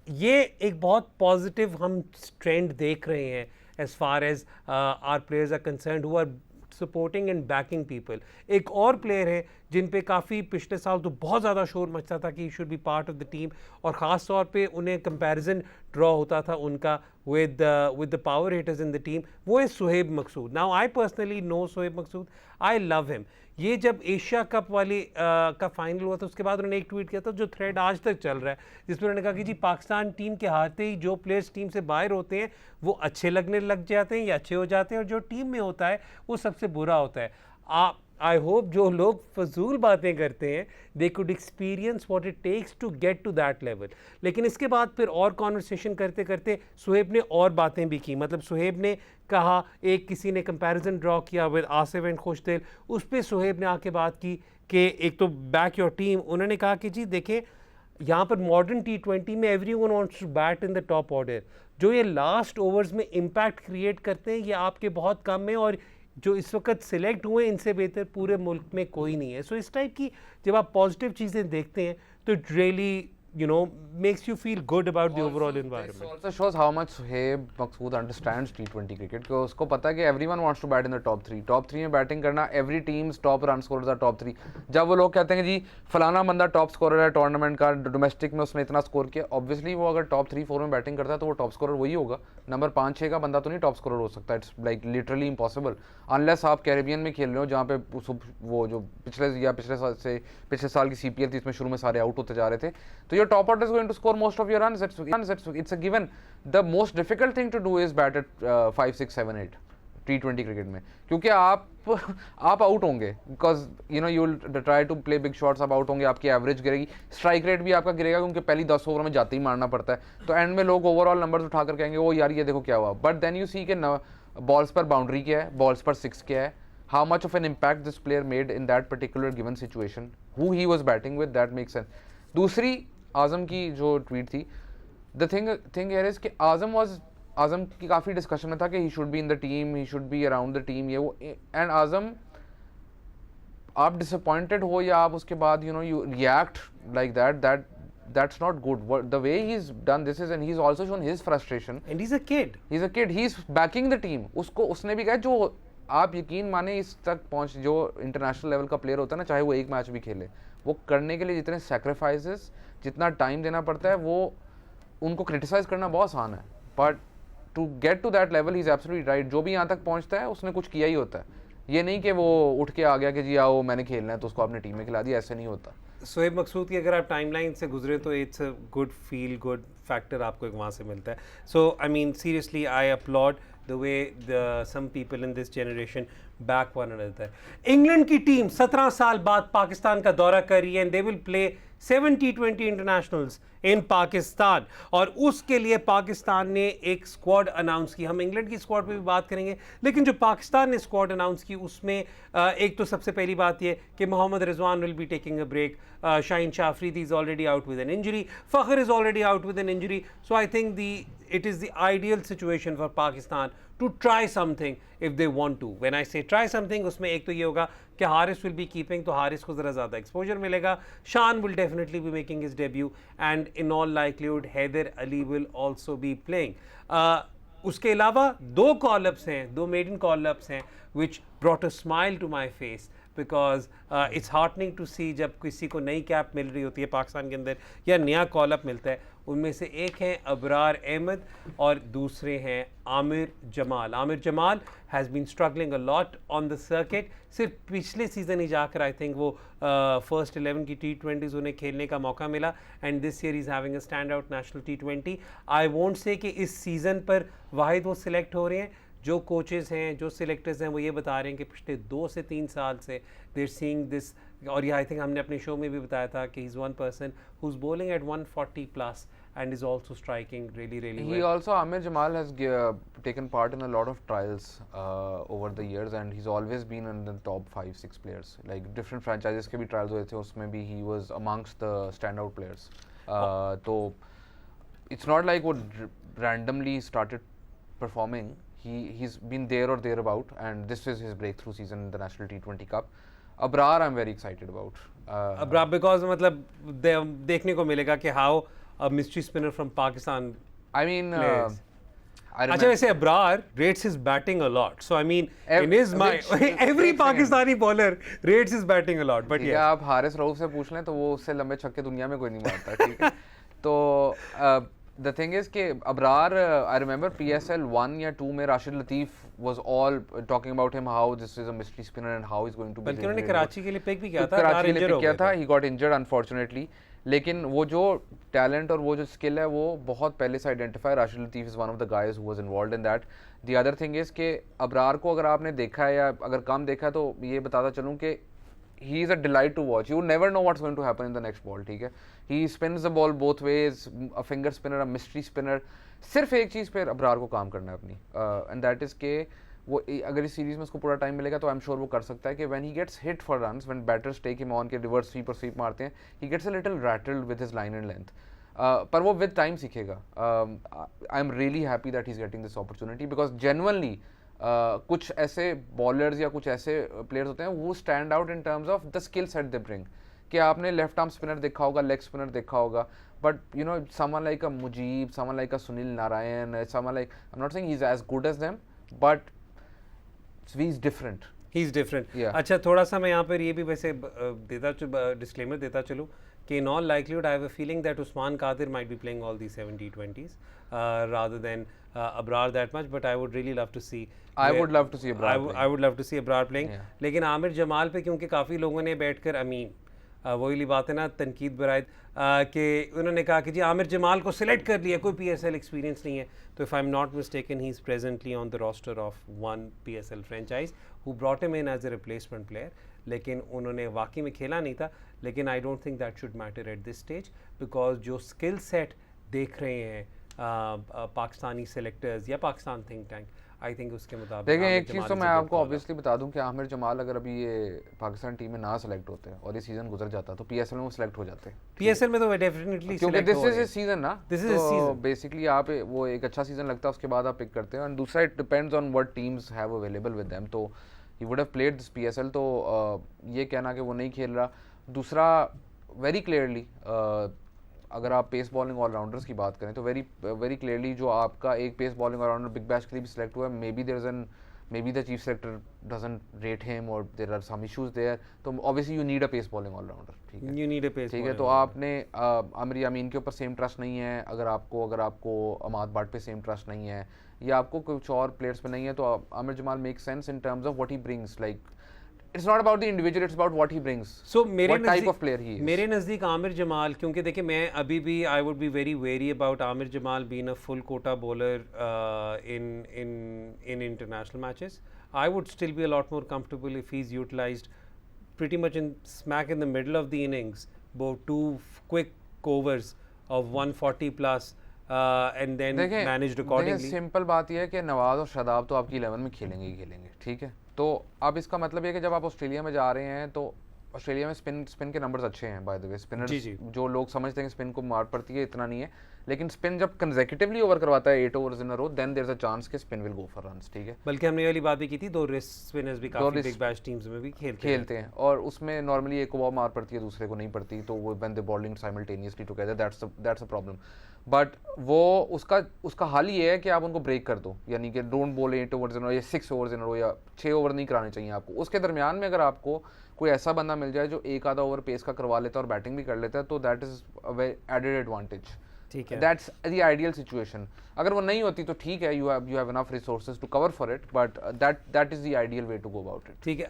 ये एक बहुत पॉजिटिव हम ट्रेंड देख रहे हैं as far as are players are concerned who are supporting and backing people. एक और प्लेयर है जिन पे काफ़ी पिछले साल तो बहुत ज़्यादा शोर मचता था कि should be part of the team, और ख़ास तौर पे उन्हें कंपैरिजन ड्रॉ होता था उनका with the power hitters in the team, वो है Suhaib Maqsood. Now I personally know Suhaib Maqsood, I love him. ये जब एशिया कप वाली का फाइनल हुआ था उसके बाद उन्होंने एक ट्वीट किया था जो थ्रेड आज तक चल रहा है, जिसमें उन्होंने कहा कि जी पाकिस्तान टीम के हारते ही जो प्लेयर्स टीम से बाहर होते हैं वो अच्छे लगने लग जाते हैं या अच्छे हो जाते हैं, और जो टीम में होता है वो सबसे बुरा होता है। आई होप जो लोग फजूल बातें करते हैं they could experience what it takes to get to that level. लेकिन इसके बाद फिर और कॉन्वर्सेशन करते करते सुहेब ने और बातें भी की। मतलब सुहेब ने कहा, एक किसी ने कंपैरिजन ड्रॉ किया विद आसिफ एंड खुशदिल, उस पर सुहेब ने आके बात की कि एक तो बैक योर टीम। उन्होंने कहा कि जी देखें यहाँ पर मॉडर्न T20 में everyone wants to bat in the top order, जो ये लास्ट ओवर्स में इम्पैक्ट क्रिएट करते हैं ये आपके बहुत कम है, और जो इस वक्त सिलेक्ट हुए इनसे बेहतर पूरे मुल्क में कोई नहीं है। सो इस टाइप की जब आप पॉजिटिव चीज़ें देखते हैं तो it really makes you feel good about the overall environment. This also shows how much Shoaib Maqsood understands T20 cricket, because उसको पता है कि everyone wants to bat in the top 3. top 3 में बैटिंग करना, every team's top run scorers are top 3. जब वो लोग कहते हैं कि जी फलाना बंदा टॉप स्कोरर है टूर्नामेंट का, डोमेस्टिक में उसने इतना स्कोर किया, ऑब्वियसली वो अगर टॉप 3-4 में बैटिंग करता है तो वो टॉप स्कोरर वही होगा। नंबर 5-6 का बंदा तो नहीं टॉप स्कोरर हो सकता, it's like literally impossible, unless आप कैरेबियन में खेल रहे हो जहाँ पे वो जो पिछले साल की CPL थी इसमें शुरू में सारे आउट होते जा रहे थे, तो your top order is going to score most of your runs. It's a given. The most difficult thing to do is bat at 5, 6, 7, 8 T20 cricket में, क्योंकि आप आउट होंगे, because you know you will try to play big shots, आप out होंगे, आपकी average गिरेगी, strike rate भी आपका गिरेगा क्योंकि पहली 10 ओवर में जाते ही मारना पड़ता है, तो एंड में लोग ओवरऑल नंबर्स उठाकर कहेंगे ओ यार ये देखो क्या हुआ। बट देन यू सी के बॉल्स पर बाउंड्री क्या है, बॉल्स पर 6 क्या है, how much of an impact this player made in that particular given situation, who he was batting with, that makes sense. दूसरी आज़म की जो ट्वीट थी, द थिंग हियर इज कि आज़म की काफ़ी डिस्कशन में था कि he should be in the team, he should be around the team, ये वो, एंड आज़म आप डिसअपॉइंटेड हो या आप उसके बाद you react like that's not good. The way he's done this is, and he's also shown his frustration, and he's a kid, he's backing the team. उसने भी कहा जो आप यकीन माने इस तक पहुंच, जो इंटरनेशनल लेवल का प्लेयर होता है ना, चाहे वो एक मैच भी खेले, वो करने के लिए जितने सैक्रिफाइसेस, जितना टाइम देना पड़ता है, वो उनको क्रिटिसाइज करना बहुत आसान है, but to get to that level he is absolutely right. जो भी यहाँ तक पहुँचता है उसने कुछ किया ही होता है, ये नहीं कि वो उठ के आ गया कि जी आओ मैंने खेलना है तो उसको आपने टीम में खिला दिया, ऐसे नहीं होता। शोएब मकसूद की अगर आप टाइमलाइन से गुजरे तो it's a good feel good factor आपको एक वहाँ से मिलता है। So I mean seriously I upload the way some people in this generation back one another. England की टीम 17 साल बाद पाकिस्तान का दौरा कर रही है, and they will play 7 T20 internationals इन पाकिस्तान, और उसके लिए पाकिस्तान ने एक स्क्वाड अनाउंस की। हम इंग्लैंड की स्क्वाड पे भी बात करेंगे, लेकिन जो पाकिस्तान ने स्क्वाड अनाउंस की उसमें एक तो सबसे पहली बात ये कि Mohammad Rizwan will be taking a break, Shaheen Shah Afridi is already out with an injury, Fakhar is already out with an injury, so I think it is the ideal situation for Pakistan to try something if they want to. When I say try something, उसमें एक तो ये होगा कि Haris will be keeping, तो हारिस को ज़रा ज़्यादा exposure मिलेगा, शान will definitely be making his debut, and in all likelihood Haider Ali will also be playing. उसके अलावा 2 कॉल-अप्स हैं, 2 maiden कॉल-अप्स हैं which brought a smile to my face, because it's heartening to see जब किसी को नई कैप मिल रही होती है पाकिस्तान के अंदर या नया कॉल-अप मिलता है। उनमें से एक हैं अबरार अहमद और दूसरे हैं Aamir Jamal. Aamir Jamal has been struggling a lot on the circuit, सिर्फ पिछले सीज़न ही जाकर आई थिंक वो फर्स्ट 11 की T20s उन्हें खेलने का मौका मिला, and this year is having a stand out national T20। I won't say कि इस सीज़न पर वाहिद वो सिलेक्ट हो रहे हैं, जो कोचेज़ हैं, जो सिलेक्टर्स हैं, वो ये बता रहे हैं कि पिछले 2 से 3 साल से दे आर सीइंग दिस, और ये आई थिंक हमने अपने शो में भी बताया था कि he is one person who is bowling at 140 plus and is also striking really well. He also, Amir Jamal has taken part in a lot of trials over the years, and he's always been in the top 5-6 players. Like different franchises के भी trials हुए थे, उसमें भी he was amongst the standout players. तो it's not like वो randomly started performing. He's been there or thereabout, and this is his breakthrough season in the National T20 Cup. Abrar I'm very excited about. Abrar because मतलब देखने को मिलेगा कि how a mystery spinner from Pakistan I mean, players. I अच्छा remember, वैसे Abrar rates his batting a lot. So I mean, in his mind, which- every एक second. Pakistani bowler rates his batting a lot. But ठीक है, yeah, आप हारिस रऊफ से पूछ लें तो वो उससे लंबे छक्के दुनिया में कोई नहीं मारता, ठीक है. तो द थिंग इज कि अबरार, आई रिमेंबर PSL 1 या 2 में Rashid Latif was all talking about him, how this is a mystery spinner and how is going to be. बल्कि उन्होंने कराची के लिए पिक भी किया था. कराची Abrar के लिए injured पिक हो किया गए था, थे. He got injured unfortunately. लेकिन वो जो टैलेंट और वो जो स्किल है वो बहुत पहले से identify. Rashid Latif is one of the guys who was involved in that. The other thing is कि अबरार को अगर आपने देखा है या अगर कम देखा है तो ये बताता चलूँ कि he is a delight to watch. You never know what's going to happen in the next ball, ठीक है. He spins the ball both ways, a finger spinner, a mystery spinner. सिर्फ एक चीज़ पे अबरार को काम करना है अपनी, and that is के वो अगर इस सीरीज में उसको पूरा टाइम मिलेगा तो आई एम श्योर वो कर सकता है कि when he gets hit for runs, when batters take him on के रिवर्स स्वीप और स्वीप मारते हैं, he gets a little rattled with his line and length. पर वो विद टाइम सीखेगा. I am really happy that he is getting this opportunity because genuinely कुछ ऐसे bowlers या कुछ ऐसे प्लेयर्स होते हैं वो stand out in terms of the skill set they bring. कि आपने लेफ्ट आर्म स्पिनर देखा होगा, लेग स्पिनर देखा होगा, but you know someone like a Mujeeb, someone like a Sunil Narine, someone like, I am not saying he is as good as them, but he is different. He's different. Yeah. अच्छा थोड़ा सा मैं यहाँ पर ये भी वैसे डिस्क्लेमर देता चलूँ कि in all likelihood I have a feeling that Usman Qadir might be playing all these 70-20s rather than Abrar that much, but I would really love to see. I would love to see Abrar playing. I would love to see Abrar playing. Yeah. लेकिन आमिर जमाल पे क्योंकि काफ़ी लोगों ने बैठकर वही बात है ना, तनकीद बरायद कि उन्होंने कहा कि जी आमिर जमाल को सिलेक्ट कर लिया, कोई PSL एक्सपीरियंस नहीं है. तो if I am not mistaken he is presently on the roster of one PSL franchise who brought him in as a replacement player. लेकिन उन्होंने वाकई में खेला नहीं था. लेकिन I don't think that should matter at this stage because जो skill set देख रहे हैं पाकिस्तानी सेलेक्टर्स या Pakistan think tank, I think उसके मुताबिक देखिए आमिर एक चीज़ जमाल तो is a मैं good आपको caller. ऑब्वियसली बता दूं कि आमिर जमाल अगर अभी ये पाकिस्तान टीम में ना सेलेक्ट होते हैं और ये सीज़न गुजर जाता तो PSL में वो सेलेक्ट हो जाते हैं. PSL में तो डेफिनेटली क्योंकि दिस इज इज सीजन ना, This is his season. Basically आप वो एक अच्छा सीजन लगता है उसके बाद आप पिक करते हैं. एंड दूसरा it depends on what teams have available with them. तो he would have played this PSL. तो ये कहना कि वो नहीं खेल रहा. दूसरा वेरी क्लियरली अगर आप पेस बॉलिंग ऑलराउंडर्स की बात करें तो वेरी क्लियरली जो आपका एक pace bowling all rounder Big Bash के लिए भी सिलेक्ट हुआ है, may be the chief selector doesn't rate him और there are some issues there. तो obviously you need a pace bowling all rounder, ठीक है. You need a pace ठीक है. bowler. तो आपने आमिर यामीन के ऊपर सेम ट्रस्ट नहीं है, अगर आपको अमाद भट्ट पे सेम ट्रस्ट नहीं है या आपको कुछ और प्लेयर्स पे नहीं है, तो Aamir Jamal make sense in terms of what he brings. Like it's not about the individual, it's about what he brings. So What type of player he is. मेरे नज़दीक आमिर जमाल, क्योंकि देखिए मैं अभी भी I would be very very about Aamir Jamal being a full quota bowler in international matches. I would still be a lot more comfortable if he's utilized pretty much in smack in the middle of the innings, about two quick overs of 140 plus and then managed accordingly. Simple बात यह है कि नवाज और शादाब तो आपकी 11 में खेलेंगे ही खेलेंगे, ठीक है. तो अब इसका मतलब ये है कि जब आप ऑस्ट्रेलिया में जा रहे हैं तो ऑस्ट्रेलिया में स्पिन के नंबर्स अच्छे हैं बाय द वे. स्पिनर्स जो लोग समझते हैं कि स्पिन को मार पड़ती है, इतना नहीं है. लेकिन स्पिन जब कंसेक्यूटिवली ओवर करवाता है 8 overs in a row, then there is a chance कि spin will go for runs, ठीक है. बल्कि हमने ये वाली बात भी की थी, दो रिस्ट स्पिनर्स भी काफी बिग बैश टीम्स में भी खेलते हैं और उसमें नॉर्मली एक को बॉल मार पड़ती है, दूसरे को नहीं पड़ती, तो वो when they bowling simultaneously together, that's a problem. But वो उसका हाल ये है कि आप उनको ब्रेक कर दो, यानी कि don't ball 8 overs in a रो या 6 ओवर्स इन अ रो या 6 ओवर नहीं कराने चाहिए आपको. उसके दरमियान में अगर आपको कोई ऐसा बंदा मिल जाए जो एक आधा ओवर पेस का करवा लेता है और बैटिंग भी कर लेता है, तो that is a very added advantage. ठीक है. That's the ideal situation. अगर वो नहीं होती तो ठीक है, you have enough resources to cover for it, but that is the ideal way to go about it. ठीक है.